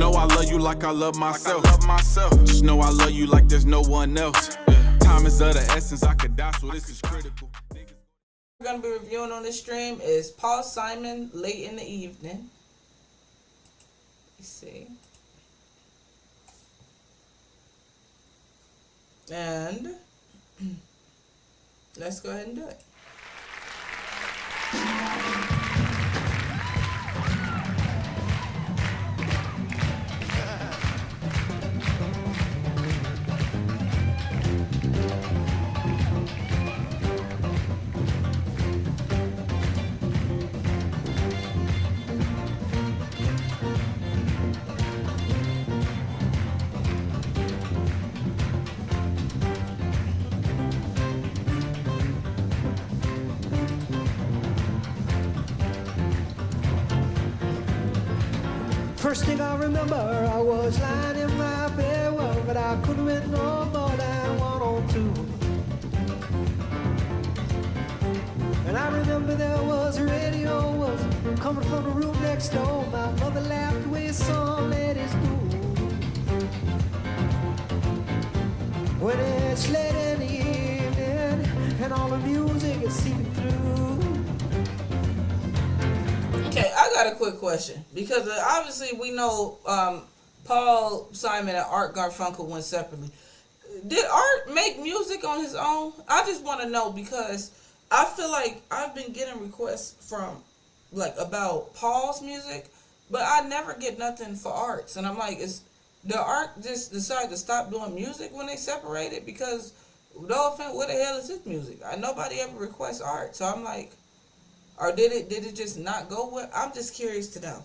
know I love you like I love myself. Just know I love you like there's no one else. Time is of the essence, I could die, so this is critical. We're going to be reviewing on this stream is Paul Simon, Late in the Evening. Let's see. And let's go ahead and do it. First thing I remember, I was lying in my bed, well, but I couldn't wait no more than 102. And I remember there was a radio was coming from the room next door. My mother laughed the way some ladies do. When it's late in the evening and all the music is seeping through. Okay, I got a quick question because obviously we know Paul Simon and Art Garfunkel went separately. Did Art make music on his own? I just want to know because I feel like I've been getting requests from like about Paul's music, but I never get nothing for Art's, and I'm like, did Art just decide to stop doing music when they separated? Because no offense, what the hell is his music? Nobody ever requests Art, so I'm like. Or did it just not go well? I'm just curious to know.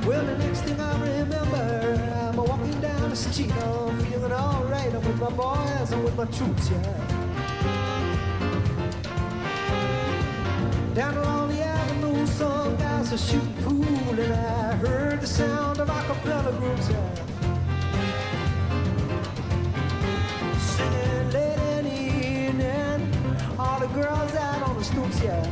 Well, the next thing I remember, I'm walking down the street, I'm feeling alright. I'm with my boys, I'm with my troops, yeah. Down along the avenue, some guys are shooting pool, and I heard the sound of acapella groups, yeah. Singing late in the evening, all the girls out on the stoops, yeah.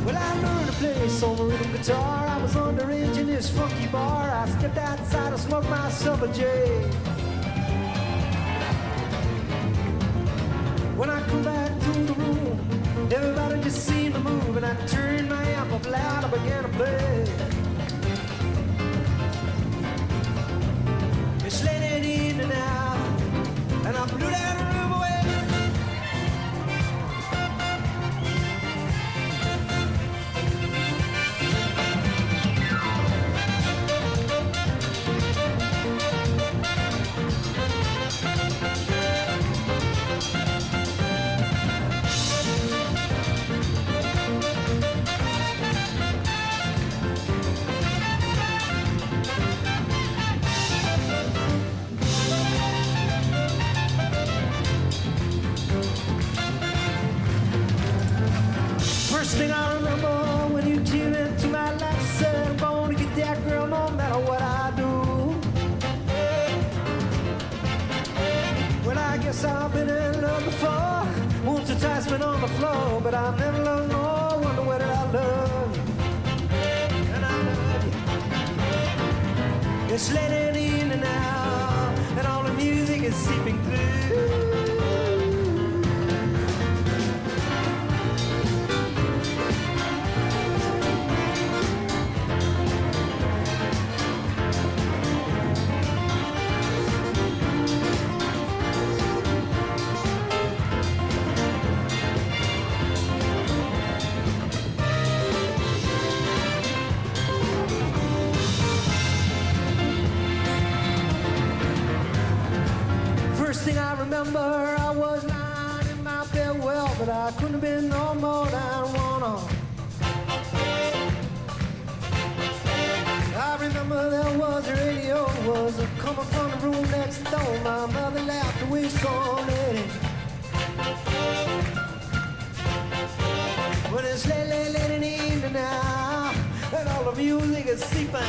Well, I learned to play some rhythm guitar. I was underage in this funky bar. I stepped outside and smoked myself a J. When I come back to the room, everybody just seemed to move, and I turned my amp up loud, I began to play. It's late in the evening now, and I blew that room away. First thing I remember when you came into my life, I said, I'm gonna get that girl no matter what I do. Well, I guess I've been in love before. Once or twice been on the floor, but I never loved no one the way that I love you. And I love you. It's late in the evening now, and all the music is seeping through. Thing I remember, I was lying in my bed, well, but I couldn't have been no more than one on. I remember there was a radio, was coming from the room next door. My mother laughed away so late. When it's late in the evening now, and all the music is seeping.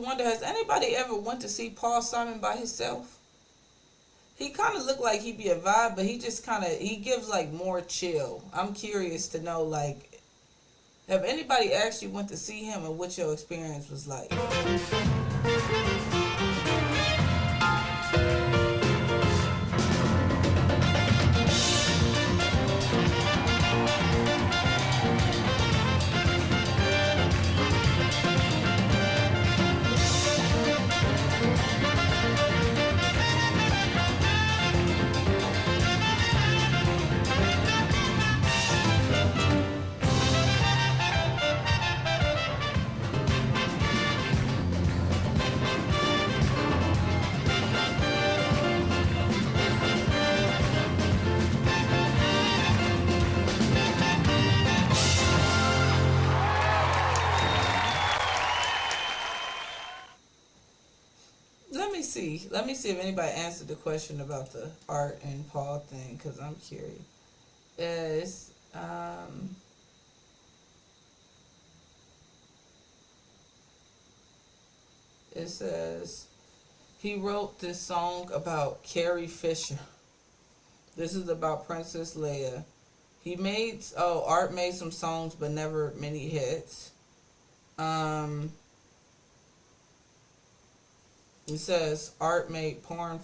wonder, has anybody ever went to see Paul Simon by himself? He kind of looked like he'd be a vibe, but he just kind of, he gives like more chill. I'm curious to know, like, have anybody actually went to see him and what your experience was like? Let me see if anybody answered the question about the Art and Paul thing, because I'm curious. It says he wrote this song about Carrie Fisher. This is about Princess Leia. Art made some songs but never many hits. It says Art made porn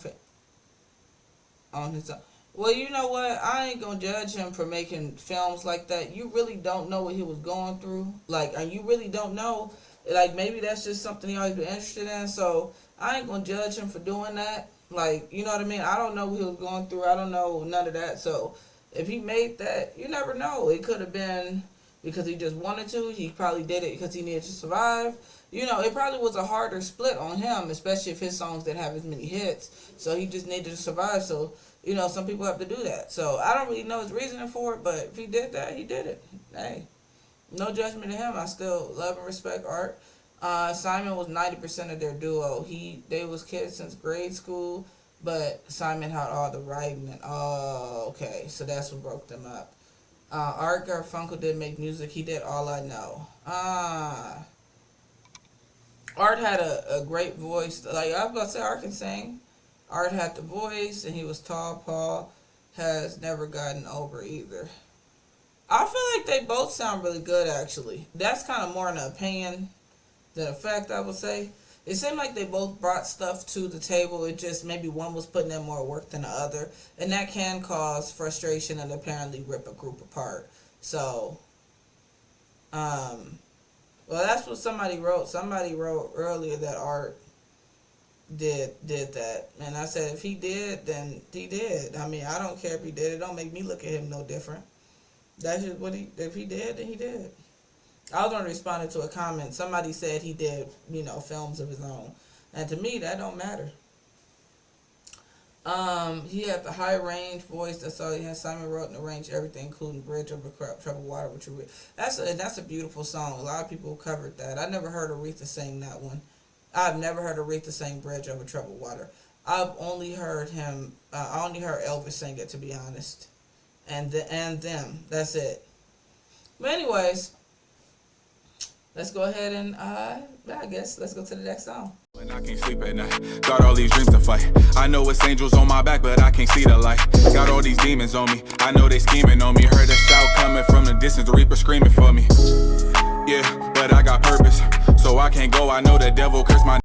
on his own. Well, you know what? I ain't gonna judge him for making films like that. You really don't know what he was going through. Like, and you really don't know. Like, maybe that's just something he always been interested in. So I ain't gonna judge him for doing that. Like, you know what I mean? I don't know what he was going through. I don't know none of that. So if he made that, you never know. It could have been because he just wanted to. He probably did it because he needed to survive. You know, it probably was a harder split on him, especially if his songs didn't have as many hits. So he just needed to survive. So, you know, some people have to do that. So I don't really know his reasoning for it, but if he did that, he did it. Hey, no judgment to him. I still love and respect Art. Simon was 90% of their duo. They was kids since grade school, but Simon had all the writing and okay, so that's what broke them up. Art Garfunkel did make music. He did All I Know. Art had a great voice. Like I was about to say, Art can sing. Art had the voice, and he was tall. Paul has never gotten over either. I feel like they both sound really good, actually. That's kind of more an opinion than a fact, I would say. It seemed like they both brought stuff to the table. It just maybe one was putting in more work than the other. And that can cause frustration and apparently rip a group apart. So, well, that's what somebody wrote. Somebody wrote earlier that Art did that. And I said, if he did, then he did. I mean, I don't care if he did. It don't make me look at him no different. That's just what if he did, then he did. I was only responding to a comment. Somebody said he did, films of his own. And to me, that don't matter. He had the high range voice. That's all he had. Simon wrote and arranged everything, including Bridge Over Troubled Water, which that's a beautiful song. A lot of people covered that. I never heard Aretha sing that one. I've never heard Aretha sing Bridge Over Troubled Water. I've only heard him. I only heard Elvis sing it, to be honest, and them. That's it. But anyways, let's go ahead and I guess let's go to the next song. When I can't sleep at night, got all these dreams to fight. I know it's angels on my back, but I can't see the light. Got all these demons on me, I know they scheming on me. Heard a shout coming from the distance, the reaper screaming for me. Yeah, but I got purpose, so I can't go. I know the devil cursed my